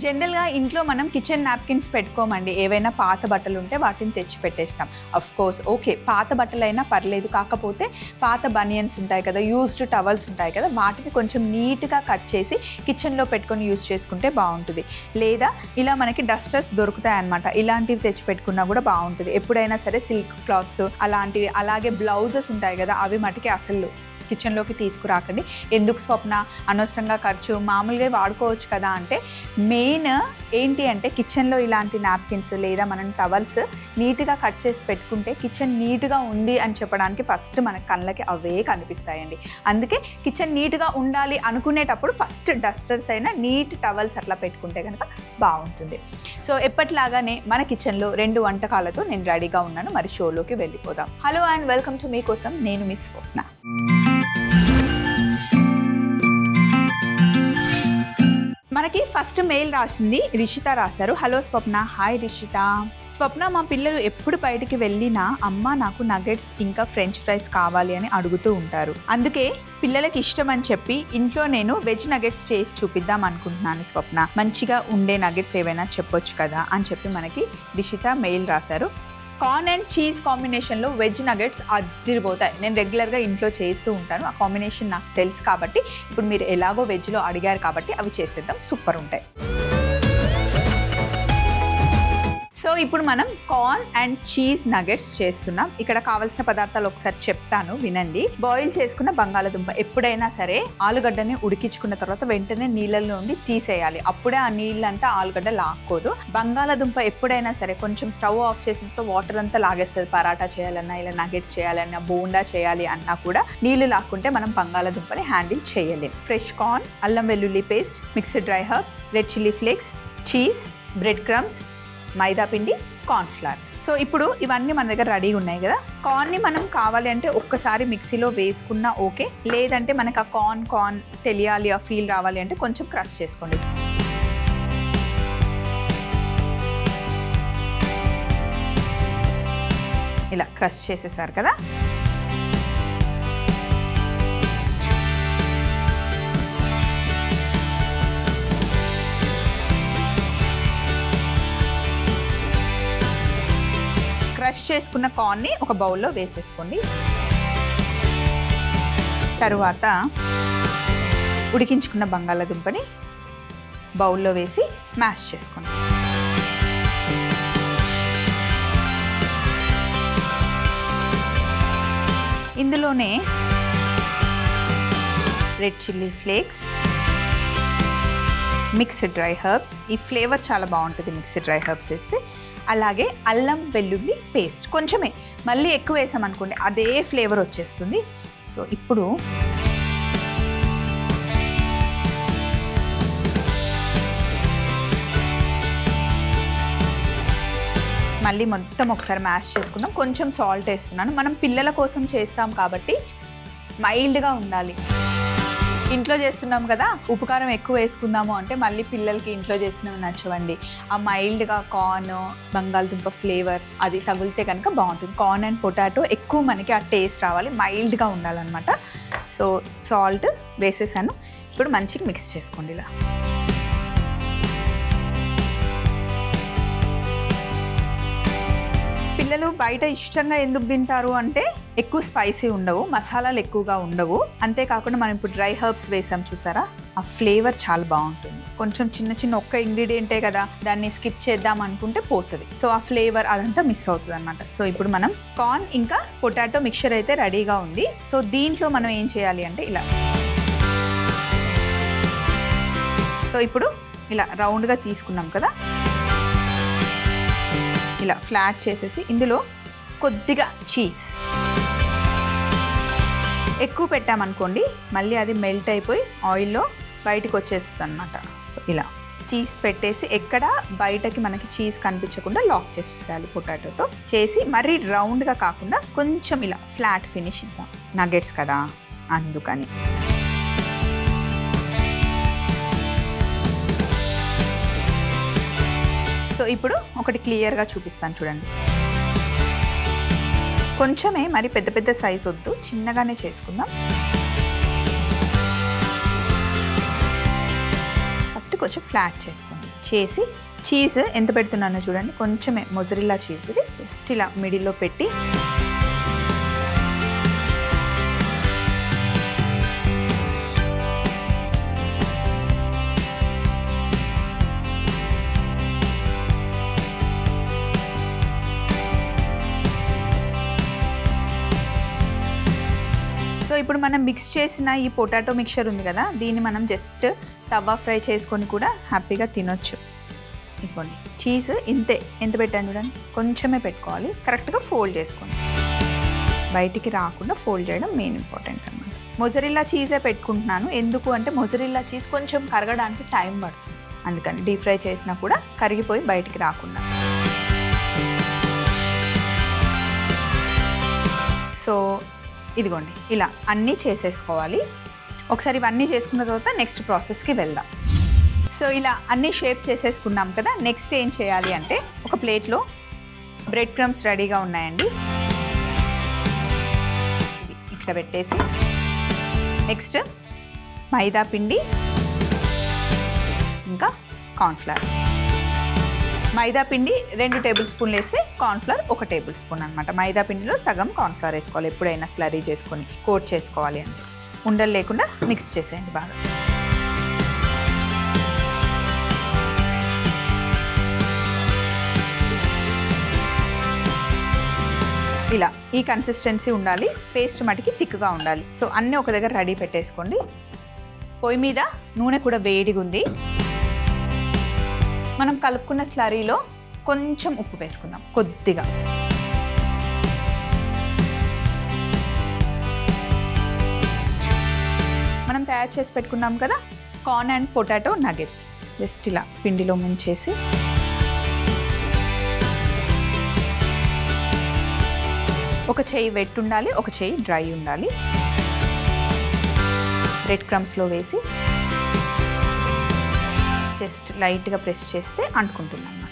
జనరల్గా ఇంట్లో మనం కిచెన్ నాప్కిన్స్ పెట్టుకోమండి. ఏవైనా పాత బట్టలు ఉంటే వాటిని తెచ్చి పెట్టేస్తాం. అఫ్ కోర్స్ ఓకే, పాత బట్టలైనా పర్లేదు. కాకపోతే పాత బనియన్స్ ఉంటాయి కదా, యూజ్డ్ టవల్స్ ఉంటాయి కదా, వాటిని కొంచెం నీట్గా కట్ చేసి కిచెన్లో పెట్టుకొని యూజ్ చేసుకుంటే బాగుంటుంది. లేదా ఇలా మనకి డస్టర్స్ దొరుకుతాయి అన్నమాట. ఇలాంటివి తెచ్చి పెట్టుకున్నా కూడా బాగుంటుంది. ఎప్పుడైనా సరే సిల్క్ క్లాత్స్ అలాంటివి, అలాగే బ్లౌజెస్ ఉంటాయి కదా, అవి మటుకి అసలు కిచెన్లోకి తీసుకురాకండి. ఎందుకు స్వప్న, అనవసరంగా ఖర్చు, మామూలుగా వాడుకోవచ్చు కదా అంటే, మెయిన్ ఏంటి అంటే కిచెన్లో ఇలాంటి నాప్కిన్స్ లేదా మనం టవల్స్ నీట్గా కట్ చేసి పెట్టుకుంటే కిచెన్ నీట్గా ఉంది అని చెప్పడానికి ఫస్ట్ మన కళ్ళకి అవే కనిపిస్తాయండి. అందుకే కిచెన్ నీట్గా ఉండాలి అనుకునేటప్పుడు ఫస్ట్ డస్టర్స్ అయినా నీట్ టవల్స్ అట్లా పెట్టుకుంటే కనుక బాగుంటుంది. సో ఎప్పటిలాగానే మన కిచెన్లో 2 వంటకాలతో నేను రెడీగా ఉన్నాను. మరి షోలోకి వెళ్ళిపోదాం. హలో అండ్ వెల్కమ్ టు మీకోసం, నేను మిస్ స్వప్న. మనకి ఫస్ట్ మెయిల్ రాసింది రిషిత రాశారు. హలో స్వప్న. హాయ్ రిషిత. స్వప్న, మా పిల్లలు ఎప్పుడు బయటికి వెళ్ళినా అమ్మ నాకు నగెట్స్ ఇంకా ఫ్రెంచ్ ఫ్రైస్ కావాలి అని అడుగుతూ ఉంటారు. అందుకే పిల్లలకి ఇష్టం అని చెప్పి ఇంట్లో నేను వెజ్ నగెట్స్ చేసి చూపిద్దాం అనుకుంటున్నాను స్వప్న. మంచిగా ఉండే నగెట్స్ ఏవైనా చెప్పొచ్చు కదా అని చెప్పి మనకి రిషిత మెయిల్ రాశారు. కార్న్ అండ్ చీజ్ కాంబినేషన్లో వెజ్ నగెట్స్ అదిరిపోతాయి. నేను రెగ్యులర్గా ఇంట్లో చేస్తూ ఉంటాను. ఆ కాంబినేషన్ నాకు తెలుసు కాబట్టి, ఇప్పుడు మీరు ఎలాగో వెజ్లో అడిగారు కాబట్టి అవి చేసేద్దాం. సూపర్ ఉంటాయి. సో ఇప్పుడు మనం కార్న్ అండ్ చీజ్ నగెట్స్ చేస్తున్నాం. ఇక్కడ కావాల్సిన పదార్థాలు ఒకసారి చెప్తాను, వినండి. బాయిల్ చేసుకున్న బంగాళదుంప. ఎప్పుడైనా సరే ఆలుగడ్డని ఉడికించుకున్న తర్వాత వెంటనే నీళ్ళలో నుండి తీసేయాలి. అప్పుడే ఆ నీళ్ళంతా ఆలుగడ్డ లాక్కోదు. బంగాళదుంప ఎప్పుడైనా సరే కొంచెం స్టవ్ ఆఫ్ చేసినంత వాటర్ అంతా లాగేస్తుంది. పరాటా చేయాలన్నా, ఇలా నగెట్స్ చేయాలన్నా, బోండా చేయాలి అన్నా కూడా నీళ్లు లాక్కుంటే మనం బంగాళదుంపని హ్యాండిల్ చేయలేం. ఫ్రెష్ కార్న్, అల్లం వెల్లుల్లి paste, mixed dry herbs, red chilli flakes, cheese, bread crumbs, మైదా పిండి, కార్న్ఫ్లవర్. సో ఇప్పుడు ఇవన్నీ మన దగ్గర రెడీగా ఉన్నాయి కదా. కార్న్ని మనం కావాలి అంటే ఒక్కసారి మిక్సీలో వేసుకున్నా ఓకే. లేదంటే మనకు ఆ కార్న్ తెలియాలి, ఆ ఫీల్ రావాలి అంటే కొంచెం క్రష్ చేసుకోండి. ఇలా క్రష్ చేసేసారు కదా. క్రష్ చేసుకున్న కార్న్ని ఒక బౌల్లో వేసేసుకోండి. తరువాత ఉడికించుకున్న బంగాళాదుంపని బౌల్లో వేసి మ్యాష్ చేసుకోండి. ఇందులోనే red chilli flakes, mixed dry herbs. ఈ ఫ్లేవర్ చాలా బాగుంటుంది మిక్స్డ్ డ్రై హర్బ్స్ వేస్తే. అలాగే అల్లం వెల్లుల్లి పేస్ట్ కొంచెమే, మళ్ళీ ఎక్కువ వేసామనుకోండి అదే ఫ్లేవర్ వచ్చేస్తుంది. సో ఇప్పుడు మళ్ళీ మొత్తం ఒకసారి మ్యాష్ చేసుకుందాం. కొంచెం సాల్ట్ వేస్తున్నాను. మనం పిల్లల కోసం చేస్తాం కాబట్టి మైల్డ్గా ఉండాలి. ఇంట్లో చేస్తున్నాం కదా, ఉప్పు కారం ఎక్కువ వేసుకుందాము అంటే మళ్ళీ పిల్లలకి ఇంట్లో చేసినవి నచ్చవండి. ఆ మైల్డ్గా కార్న్, బంగాళదుంప ఫ్లేవర్ అది తగిలితే కనుక బాగుంటుంది. కార్న్ అండ్ పొటాటో ఎక్కువ మనకి ఆ టేస్ట్ రావాలి, మైల్డ్గా ఉండాలన్నమాట. సో సాల్ట్ వేసేసాను. ఇప్పుడు మంచిగా మిక్స్ చేసుకోండి. ఇలా పిల్లలు బయట ఇష్టంగా ఎందుకు తింటారు అంటే ఎక్కువ స్పైసీ ఉండవు, మసాలాలు ఎక్కువగా ఉండవు. అంతేకాకుండా మనం ఇప్పుడు డ్రై హర్బ్స్ వేసాం చూసారా, ఆ ఫ్లేవర్ చాలా బాగుంటుంది. కొంచెం చిన్న ఒక్క ఇంగ్రీడియంటే కదా, దాన్ని స్కిప్ చేద్దాం అనుకుంటే పోతుంది. సో ఆ ఫ్లేవర్ అదంతా మిస్ అవుతుంది అనమాట. సో ఇప్పుడు మనం కార్న్ ఇంకా పొటాటో మిక్చర్ అయితే రెడీగా ఉంది. సో దీంట్లో మనం ఏం చేయాలి అంటే ఇలా, సో ఇప్పుడు ఇలా రౌండ్గా తీసుకున్నాం కదా, ఇలా ఫ్లాట్ చేసేసి ఇందులో కొద్దిగా చీజ్ ఎక్కువ పెట్టామనుకోండి మళ్ళీ అది మెల్ట్ అయిపోయి ఆయిల్లో బయటకు వచ్చేస్తుంది అనమాట. సో ఇలా చీజ్ పెట్టేసి ఎక్కడ బయటకి మనకి చీజ్ కనిపించకుండా లాక్ చేసేయాలి పొటాటోతో. చేసి మరీ రౌండ్గా కాకుండా కొంచెం ఇలా ఫ్లాట్ ఫినిష్ ఇద్దాం, నగెట్స్ కదా అందుకని. సో ఇప్పుడు ఒకటి క్లియర్గా చూపిస్తాను చూడండి. కొంచెమే, మరి పెద్ద పెద్ద సైజ్ వద్దు, చిన్నగానే చేసుకుందాం. ఫస్ట్ కొంచెం ఫ్లాట్ చేసుకోండి. చేసి చీజ్ ఎంత పెడుతున్నానో చూడండి, కొంచెమే మొజరెల్లా చీజ్ ఇది జస్ట్ ఇలా మిడిల్లో పెట్టి సో ఇప్పుడు మనం మిక్స్ చేసిన ఈ పొటాటో మిక్చర్ ఉంది కదా, దీన్ని మనం జస్ట్ తవా ఫ్రై చేసుకొని కూడా హ్యాపీగా తినొచ్చు. ఇదిగోండి చీజ్ ఇంతే, ఎంత పెట్టాను చూడండి, కొంచెమే పెట్టుకోవాలి. కరెక్ట్గా ఫోల్డ్ చేసుకోండి, బయటికి రాకుండా ఫోల్డ్ చేయడం మెయిన్ ఇంపార్టెంట్ అనమాట. మొజరెల్లా చీజే పెట్టుకుంటున్నాను, ఎందుకు అంటే మొజరెల్లా చీజ్ కొంచెం కరగడానికి టైం పడుతుంది, అందుకని డీప్ ఫ్రై చేసినా కూడా కరిగిపోయి బయటికి రాకుండా. సో ఇదిగోండి ఇలా అన్నీ చేసేసుకోవాలి. ఒకసారి ఇవన్నీ చేసుకున్న తర్వాత నెక్స్ట్ ప్రాసెస్కి వెళ్దాం. సో ఇలా అన్నీ షేప్ చేసేసుకున్నాం కదా, నెక్స్ట్ ఏం చేయాలి అంటే ఒక ప్లేట్లో బ్రెడ్ క్రమ్స్ రెడీగా ఉన్నాయండి, ఇక్కడ పెట్టేసి నెక్స్ట్ మైదా పిండి ఇంకా కార్న్ఫ్లవర్. మైదా పిండి 2 టేబుల్ స్పూన్లు వేస్తే కార్న్ఫ్లవర్ 1 టేబుల్ స్పూన్ అనమాట. మైదా పిండిలో సగం కార్న్ఫ్లవర్ వేసుకోవాలి ఎప్పుడైనా స్లరీ చేసుకొని కోట్ చేసుకోవాలి అంటే. ఉండలు లేకుండా మిక్స్ చేసేయండి బాగా. ఇలా ఈ కన్సిస్టెన్సీ ఉండాలి, పేస్ట్ మటుకి థిక్గా ఉండాలి. సో అన్నీ ఒక దగ్గర రెడీ పెట్టేసుకోండి. పొయ్యి మీద నూనె కూడా వేడిగా ఉంది. మనం కలుపుకున్న స్లరీలో కొంచెం ఉప్పు వేసుకుందాం, కొద్దిగా. మనం తయారు చేసి పెట్టుకున్నాం కదా corn and potato nuggets, just ఇలా పిండిలో ముంచేసి ఒక చెయ్యి వెట్ ఉండాలి, ఒక చెయ్యి డ్రై ఉండాలి. బ్రెడ్ క్రమ్స్లో వేసి జస్ట్ లైట్గా ప్రెస్ చేస్తే అంటుకుంటుంది అన్నమాట.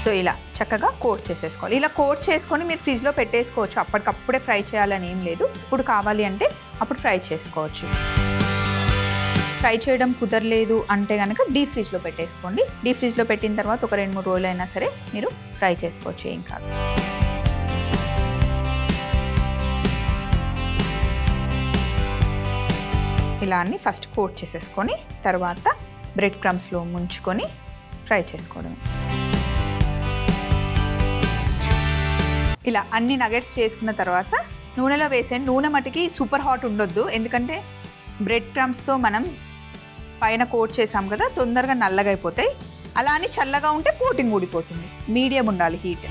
సో ఇలా చక్కగా కోట్ చేసేసుకోవాలి. ఇలా కోట్ చేసుకొని మీరు ఫ్రిడ్జ్లో పెట్టేసుకోవచ్చు, అప్పటికప్పుడే ఫ్రై చేయాలని ఏం లేదు. ఇప్పుడు కావాలి అంటే అప్పుడు ఫ్రై చేసుకోవచ్చు. ఫ్రై చేయడం కుదరలేదు అంటే కనుక డీప్ ఫ్రిడ్జ్లో పెట్టేసుకోండి. డీప్ ఫ్రిడ్జ్లో పెట్టిన తర్వాత ఒక 2-3 రోజులు అయినా సరే మీరు ఫ్రై చేసుకోవచ్చు, ఏం కాదు. ఇలా అన్ని ఫస్ట్ కోట్ చేసేసుకొని తర్వాత బ్రెడ్ క్రమ్స్లో ముంచుకొని ఫ్రై చేసుకోవడం. ఇలా అన్ని నగెట్స్ చేసుకున్న తర్వాత నూనెలో వేసేయండి. నూనె మటుకి సూపర్ హాట్ ఉండొద్దు, ఎందుకంటే బ్రెడ్ క్రమ్స్తో మనం పైన కోట్ చేసాం కదా, తొందరగా నల్లగా అయిపోతాయి. అలా అని చల్లగా ఉంటే కోటింగ్ ఊడిపోతుంది. మీడియం ఉండాలి హీట్.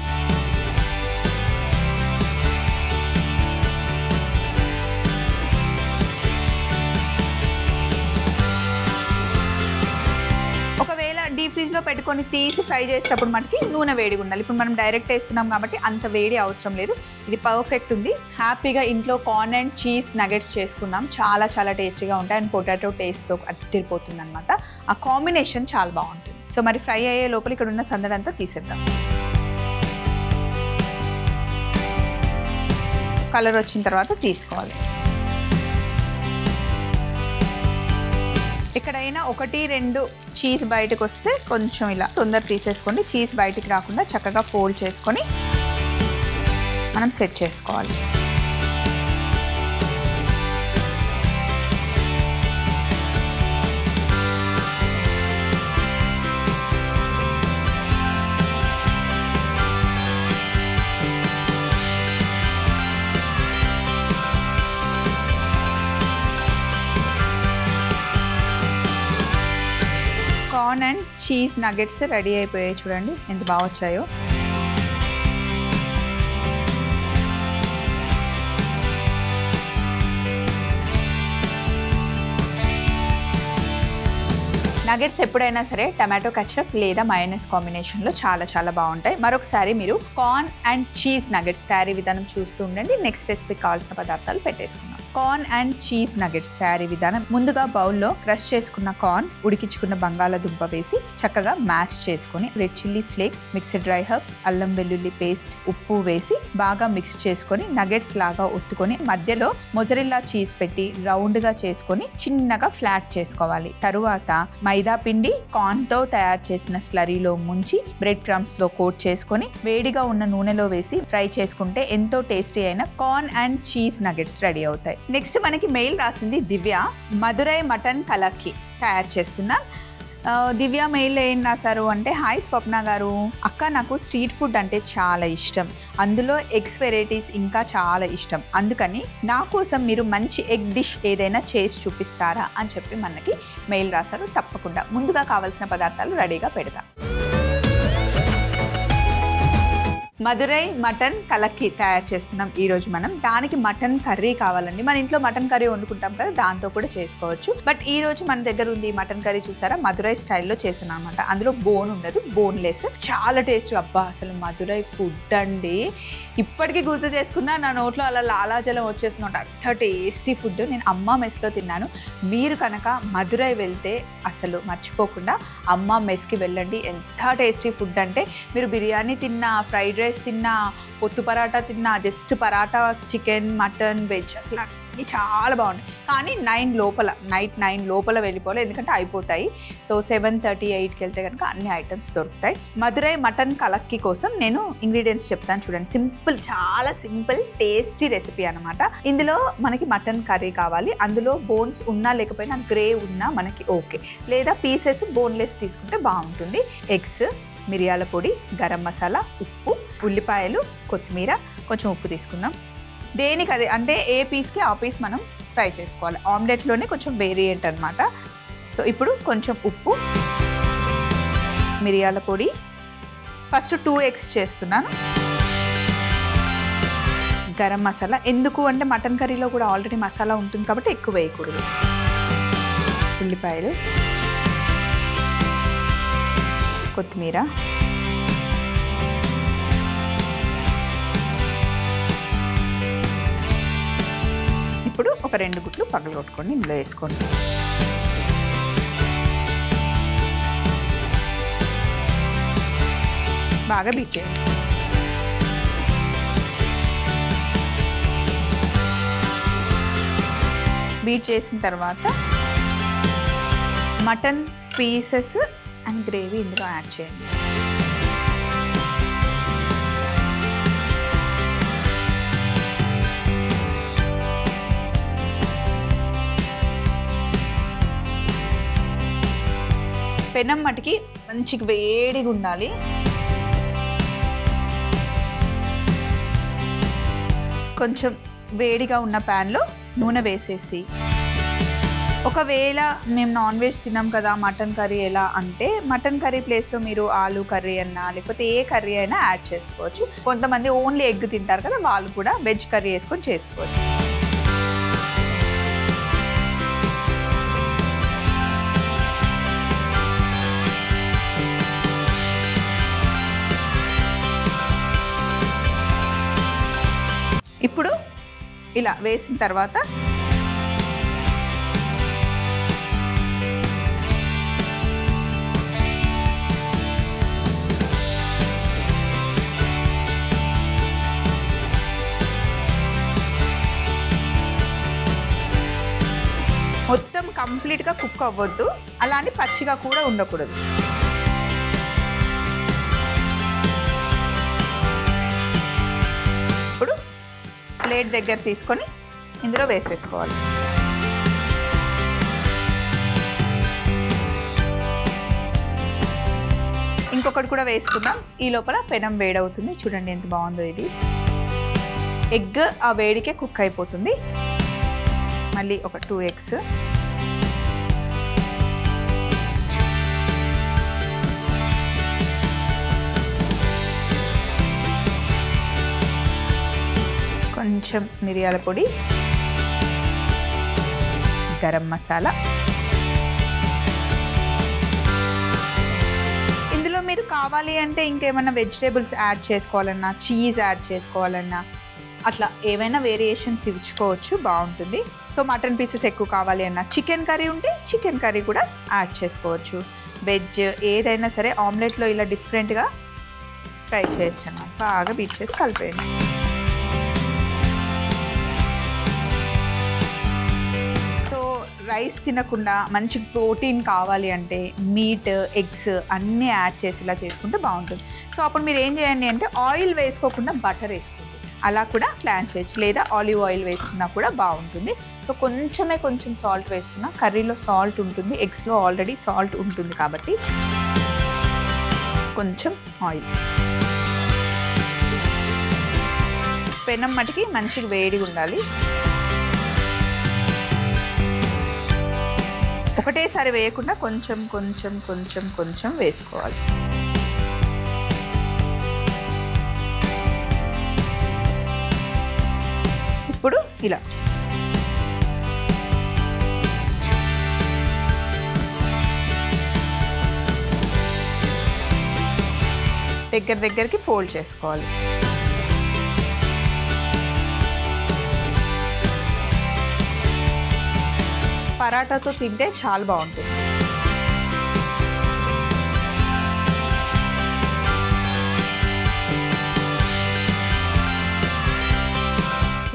డీప్ ఫ్రిడ్జ్లో పెట్టుకొని తీసి ఫ్రై చేసేటప్పుడు మనకి నూనె వేడిగా ఉండాలి. ఇప్పుడు మనం డైరెక్ట్ వేస్తున్నాం కాబట్టి అంత వేడి అవసరం లేదు. ఇది పర్ఫెక్ట్ ఉంది. హ్యాపీగా ఇంట్లో కార్న్ అండ్ చీజ్ నగెట్స్ చేసుకున్నాం. చాలా చాలా టేస్టీగా ఉంటాయి అండ్ పొటాటో టేస్ట్తో అదిరిపోతుంది అనమాట. ఆ కాంబినేషన్ చాలా బాగుంటుంది. సో మరి ఫ్రై అయ్యే లోపల ఇక్కడ ఉన్న సందడంతా తీసేద్దాం. కలర్ వచ్చిన తర్వాత తీసుకోవాలి. ఎక్కడైనా 1-2 చీజ్ బయటకు వస్తే కొంచెం ఇలా తొందర తీసేసుకోండి. చీజ్ బయటికి రాకుండా చక్కగా ఫోల్డ్ చేసుకొని మనం సెట్ చేసుకోవాలి. Corn and cheese nuggets ready అయిపోయాయి. చూడండి ఎంత బాగా వచ్చాయో. నగెట్స్ ఎప్పుడైనా సరే టమాటో కచప్ లేదా మయోనైస్ కాంబినేషన్లో చాలా చాలా బాగుంటాయి. మరొకసారి మీరు కార్న్ అండ్ చీజ్ నగెట్స్ తయారీ విధానం చూస్తూ ఉండండి. నెక్స్ట్ రెసిపీకి కావాల్సిన పదార్థాలు పెట్టేసుకుందాం. కార్న్ అండ్ చీజ్ నగెట్స్ తయారీ విధానం. ముందుగా బౌల్లో క్రష్ చేసుకున్న కార్న్, ఉడికించుకున్న బంగాళాదుంప వేసి చక్కగా మ్యాష్ చేసుకుని red chilli flakes, mixed dry herbs, అల్లం వెల్లుల్లి పేస్ట్, ఉప్పు వేసి బాగా మిక్స్ చేసుకొని నగెట్స్ లాగా ఒత్తుకొని మధ్యలో మొజరెల్లా చీజ్ పెట్టి రౌండ్గా చేసుకొని చిన్నగా ఫ్లాట్ చేసుకోవాలి. తరువాత మైదా పిండి కార్న్ తో తయారు చేసిన స్లరీలో ముంచి బ్రెడ్ క్రమ్స్ లో కోట్ చేసుకొని వేడిగా ఉన్న నూనెలో వేసి ఫ్రై చేసుకుంటే ఎంతో టేస్టీ అయిన corn and cheese nuggets ready అవుతాయి. నెక్స్ట్ మనకి మెయిల్ రాసింది దివ్య. మధురై మటన్ కలక్కి తయారు చేస్తున్నా. దివ్య మెయిల్ ఏం రాశారు అంటే, హాయ్ స్వప్న గారు, అక్క నాకు స్ట్రీట్ ఫుడ్ అంటే చాలా ఇష్టం, అందులో ఎగ్స్ వెరైటీస్ ఇంకా చాలా ఇష్టం, అందుకని నా కోసం మీరు మంచి ఎగ్ డిష్ ఏదైనా చేసి చూపిస్తారా అని చెప్పి మనకి మెయిల్ రాశారు. తప్పకుండా ముందుగా కావాల్సిన పదార్థాలు రెడీగా పెడతాం. మధురై మటన్ కలక్కి తయారు చేస్తున్నాం ఈరోజు మనం. దానికి మటన్ కర్రీ కావాలండి. మన ఇంట్లో మటన్ కర్రీ వండుకుంటాం కదా, దాంతో కూడా చేసుకోవచ్చు. బట్ ఈ రోజు మన దగ్గర ఉంది మటన్ కర్రీ, చూసారా, మధురై స్టైల్లో చేసాను అనమాట. అందులో బోన్ ఉండదు, బోన్లెస్, చాలా టేస్టీ. అబ్బా అసలు మధురై ఫుడ్ అండి, ఇప్పటికీ గుర్తు చేసుకున్నా నా నోట్లో అలా లాలాజలం వచ్చేస్తున్నట్టు, అంత టేస్టీ ఫుడ్. నేను అమ్మ మెస్లో తిన్నాను. మీరు కనుక మధురై వెళ్తే అసలు మర్చిపోకుండా అమ్మ మెస్కి వెళ్ళండి. ఎంత టేస్టీ ఫుడ్ అంటే, మీరు బిర్యానీ తిన్నా, ఫ్రైడ్ రైస్ తిన్నా, పొత్తు పరాటా తిన్నా, just paratha, chicken, mutton, veg, అసలు అన్నీ చాలా బాగుంటాయి. కానీ నైట్ 9 లోపల వెళ్ళిపోవాలి, ఎందుకంటే అయిపోతాయి. సో 7:38కి వెళ్తే కనుక అన్ని ఐటమ్స్ దొరుకుతాయి. మధురై మటన్ కలక్కి కోసం నేను ఇంగ్రీడియంట్స్ చెప్తాను చూడండి. సింపుల్, చాలా సింపుల్, టేస్టీ రెసిపీ అనమాట. ఇందులో మనకి మటన్ కర్రీ కావాలి. అందులో బోన్స్ ఉన్నా లేకపోయినా, గ్రే ఉన్నా మనకి ఓకే, లేదా పీసెస్ బోన్లెస్ తీసుకుంటే బాగుంటుంది. ఎగ్స్, మిరియాల పొడి, గరం మసాలా, ఉప్పు, ఉల్లిపాయలు, కొత్తిమీర, కొంచెం ఉప్పు తీసుకుందాం. దేనికి అది అంటే ఏ పీస్కి ఆ పీస్ మనం ఫ్రై చేసుకోవాలి. ఆమ్లెట్లోనే కొంచెం వేరియంట్ అనమాట. సో ఇప్పుడు కొంచెం ఉప్పు, మిరియాల పొడి, ఫస్ట్ 2 eggs చేస్తున్నాను. గరం మసాలా ఎందుకు అంటే మటన్ కర్రీలో కూడా ఆల్రెడీ మసాలా ఉంటుంది కాబట్టి ఎక్కువ వేయకూడదు. ఉల్లిపాయలు, కొత్తిమీర, ఇప్పుడు ఒక 2 గుట్లు పగలగొట్టుకోండి, ఇందులో వేసుకోండి. బాగా బీట్ చేయండి. బీట్ చేసిన తర్వాత మటన్ పీసెస్ అండ్ గ్రేవీ ఇందులో యాడ్ చేయండి. పెనం మటుకి మంచిగా వేడిగా ఉండాలి. కొంచెం వేడిగా ఉన్న ప్యాన్లో నూనె వేసేసి, ఒకవేళ మేము నాన్ వెజ్ తిన్నాం కదా మటన్ కర్రీ ఎలా అంటే, మటన్ కర్రీ ప్లేస్లో మీరు ఆలూ కర్రీ అన్నా లేకపోతే ఏ కర్రీ అయినా యాడ్ చేసుకోవచ్చు. కొంతమంది ఓన్లీ ఎగ్ తింటారు కదా, వాళ్ళు కూడా వెజ్ కర్రీ వేసుకొని చేసుకోవచ్చు. ఇప్పుడు ఇలా వేసిన తర్వాత మొత్తం కంప్లీట్గా కుక్ అవ్వద్దు, అలానే పచ్చిగా కూడా ఉండకూడదు. ఇప్పుడు ప్లేట్ దగ్గర తీసుకొని ఇందులో వేసేసుకోవాలి. ఇంకొకటి కూడా వేసుకుందాం. ఈ లోపల పెనం వేడవుతుంది. చూడండి ఎంత బాగుందో ఇది. ఎగ్ ఆ వేడికే కుక్ అయిపోతుంది. మళ్ళీ ఒక 2 eggs, కొంచెం మిరియాల పొడి, గరం మసాలా, మీరు కావాలి అంటే ఇంకేమైనా వెజిటేబుల్స్ యాడ్ చేసుకోవాలన్నా, చీజ్ యాడ్ చేసుకోవాలన్నా అట్లా ఏవైనా వేరియేషన్స్ ఇచ్చుకోవచ్చు, బాగుంటుంది. సో మటన్ పీసెస్ ఎక్కువ కావాలి అన్నా, చికెన్ కర్రీ ఉంటే చికెన్ కర్రీ కూడా యాడ్ చేసుకోవచ్చు. వెజ్ ఏదైనా సరే ఆమ్లెట్లో ఇలా డిఫరెంట్గా ఫ్రై చేయొచ్చు అన్నమాట. బాగా బీట్ చేసి కలిపేయండి. రైస్ తినకుండా మంచి ప్రోటీన్ కావాలి అంటే మీట్, ఎగ్స్ అన్నీ యాడ్ చేసి ఇలా చేసుకుంటే బాగుంటుంది. సో అప్పుడు మీరు ఏం చేయండి అంటే ఆయిల్ వేసుకోకుండా బటర్ వేసుకోండి, అలా కూడా ప్లాన్ చేయొచ్చు. లేదా ఆలివ్ ఆయిల్ వేసుకున్నా కూడా బాగుంటుంది. సో కొంచెం సాల్ట్ వేస్తున్నా, కర్రీలో సాల్ట్ ఉంటుంది, ఎగ్స్లో ఆల్రెడీ సాల్ట్ ఉంటుంది కాబట్టి కొంచెం ఆయిల్. పెనం మటుకి మంచిగా వేడిగా ఉండాలి. ఒకటేసారి వేయకుండా కొంచెం వేసుకోవాలి. ఇప్పుడు ఇలా దగ్గరికి ఫోల్డ్ చేసుకోవాలి. పరాటాతో తింటే చాలా బాగుంటుంది.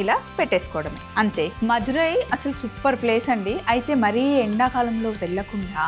ఇలా పెట్టేసుకోవడమే, అంతే. మధురై అసలు సూపర్ ప్లేస్ అండి. అయితే మరీ ఎండాకాలంలో వెళ్ళకుండా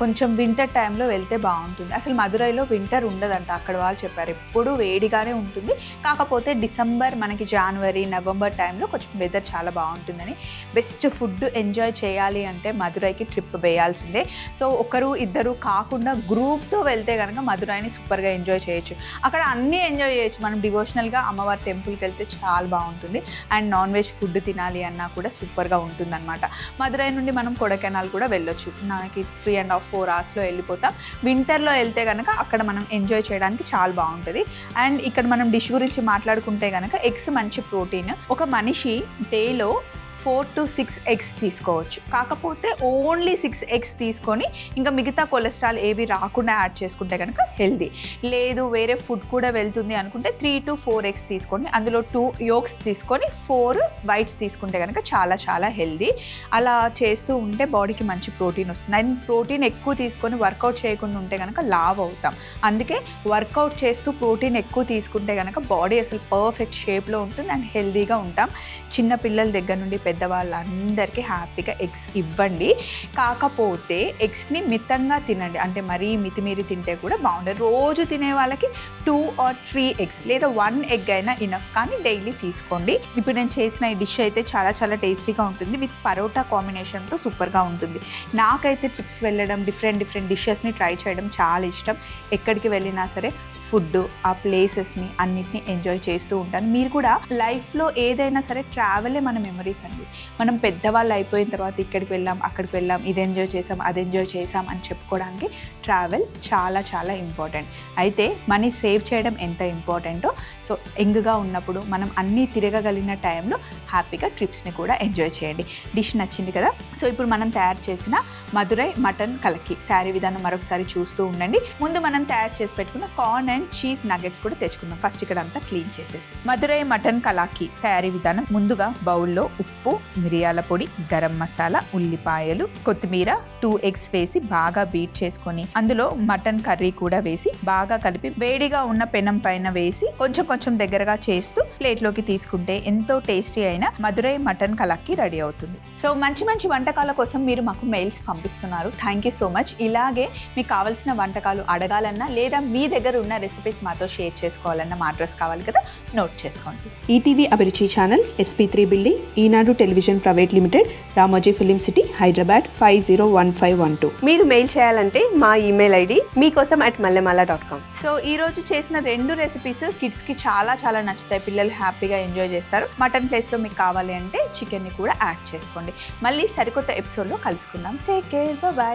కొంచెం వింటర్ టైంలో వెళ్తే బాగుంటుంది. అసలు మధురైలో వింటర్ ఉండదంట, అక్కడ వాళ్ళు చెప్పారు, ఎప్పుడు వేడిగానే ఉంటుంది. కాకపోతే డిసెంబర్, మనకి జనవరి, నవంబర్ టైంలో కొంచెం వెదర్ చాలా బాగుంటుందని. బెస్ట్ ఫుడ్ ఎంజాయ్ చేయాలి అంటే మధురైకి ట్రిప్ వేయాల్సిందే. సో ఒకరు ఇద్దరు కాకుండా గ్రూప్తో వెళ్తే కనుక మధురైని సూపర్గా ఎంజాయ్ చేయొచ్చు. అక్కడ అన్నీ ఎంజాయ్ చేయొచ్చు. మనం డివోషనల్గా అమ్మవారి టెంపుల్కి వెళ్తే చాలా బాగుంటుంది. అండ్ నాన్ వెజ్ ఫుడ్ తినాలి అన్నా కూడా సూపర్గా ఉంటుందన్నమాట. మధురై నుండి మనం కొడైకెనాల్ కూడా వెళ్ళొచ్చు. మనకి 3.5-4 అవర్స్లో వెళ్ళిపోతాం. వింటర్లో వెళ్తే కనుక అక్కడ మనం ఎంజాయ్ చేయడానికి చాలా బాగుంటుంది. అండ్ ఇక్కడ మనం డిష్ గురించి మాట్లాడుకుంటే కనుక ఎగ్స్ మంచి ప్రోటీన్. ఒక మనిషి డేలో 4 to 6 eggs తీసుకోవచ్చు. కాకపోతే ఓన్లీ 6 eggs తీసుకొని ఇంకా మిగతా కొలెస్ట్రాల్ ఏవి రాకుండా యాడ్ చేసుకుంటే కనుక హెల్దీ. లేదు వేరే ఫుడ్ కూడా వెళ్తుంది అనుకుంటే 3 to 4 eggs తీసుకోండి. అందులో 2 yolks తీసుకొని 4 whites తీసుకుంటే కనుక చాలా హెల్దీ. అలా చేస్తూ ఉంటే బాడీకి మంచి ప్రోటీన్ వస్తుంది. అండ్ ప్రోటీన్ ఎక్కువ తీసుకొని వర్కౌట్ చేయకుండా ఉంటే కనుక లావ్ అవుతాం. అందుకే వర్కౌట్ చేస్తూ ప్రోటీన్ ఎక్కువ తీసుకుంటే కనుక బాడీ అసలు పర్ఫెక్ట్ షేప్లో ఉంటుంది అండ్ హెల్దీగా ఉంటాం. చిన్న పిల్లల దగ్గర నుండి పెద్దవాళ్ళందరికీ హ్యాపీగా ఎగ్స్ ఇవ్వండి. కాకపోతే ఎగ్స్ని మితంగా తినండి, అంటే మరీ మితిమీరి తింటే కూడా బాగుండదు. రోజు తినే వాళ్ళకి 2 or 3 eggs లేదా 1 egg అయినా ఇనఫ్, కానీ డైలీ తీసుకోండి. ఇప్పుడు నేను చేసిన ఈ డిష్ అయితే చాలా టేస్టీగా ఉంటుంది. విత్ పరోటా కాంబినేషన్తో సూపర్గా ఉంటుంది. నాకైతే ట్రిప్స్ వెళ్ళడం, డిఫరెంట్ డిషెస్ని ట్రై చేయడం చాలా ఇష్టం. ఎక్కడికి వెళ్ళినా సరే ఫుడ్, ఆ ప్లేసెస్ని అన్నిటిని ఎంజాయ్ చేస్తూ ఉంటాను. మీరు కూడా లైఫ్లో ఏదైనా సరే ట్రావెలే మన మెమరీస్ అండి. మనం పెద్దవాళ్ళు అయిపోయిన తర్వాత ఇక్కడికి వెళ్ళాం, అక్కడికి వెళ్ళాం, ఇది ఎంజాయ్ చేసాం, అది ఎంజాయ్ చేసాం అని చెప్పుకోవడానికి ట్రావెల్ చాలా ఇంపార్టెంట్. అయితే మనీ సేవ్ చేయడం ఎంత ఇంపార్టెంటో, సో యంగ్గా ఉన్నప్పుడు మనం అన్నీ తిరగగలిగిన టైంలో హ్యాపీగా ట్రిప్స్ని కూడా ఎంజాయ్ చేయండి. డిష్ నచ్చింది కదా? సో ఇప్పుడు మనం తయారు చేసిన మధురై మటన్ కలకి తయారీ విధానం మరొకసారి చూస్తూ ఉండండి. ముందు మనం తయారు చేసి పెట్టుకున్న కార్న్ అండ్ చీజ్ నగెట్స్ కూడా తెచ్చుకుందాం. ఫస్ట్ ఇక్కడ అంతా క్లీన్ చేసేసి. మధురై మటన్ కలాకి తయారీ విధానం. ముందుగా బౌల్లో ఉప్పు, మిరియాల పొడి, గరం మసాలా, ఉల్లిపాయలు, కొత్తిమీర, 2 eggs వేసి బాగా బీట్ చేసుకొని అందులో మటన్ కర్రీ కూడా వేసి బాగా కలిపి వేడిగా ఉన్న పెనం పైన వేసి కొంచెం దగ్గరగా చేస్తూ ప్లేట్లోకి తీసుకుంటే ఎంతో టేస్టీ అయిన మధురై మటన్ కలాకి రెడీ అవుతుంది. సో మంచి వంటకాల కోసం మీరు మాకు మెయిల్స్ పంపిస్తున్నారు. Thank you so much. ఇలాగే మీకు కావాల్సిన వంటకాలు అడగాలన్నా లేదా మీ దగ్గర ఉన్న రెసిపీస్ మాతో షేర్ చేసుకోవాలన్నా మా అడ్రస్ కావాలి కదా, నోట్ చేసుకోండి. ETV Abhiruchi channel, SP3 building, Eenadu television private limited, Ramoji film city, Hyderabad 501512. మీరు మెయిల్ చేయాలంటే మా ఈమెయిల్ ఐడి meekossam@mallemala.com. సో ఈరోజు చేసిన 2 రెసిపీస్ కిడ్స్కి చాలా నచ్చుతాయి. పిల్లలు హ్యాపీగా ఎంజాయ్ చేస్తారు. మటన్ ప్లేస్లో మీకు కావాలి అంటే చికెన్ని కూడా యాడ్ చేసుకోండి. మళ్ళీ సరికొత్త ఎపిసోడ్లో కలుసుకుందాం. Take care, bye.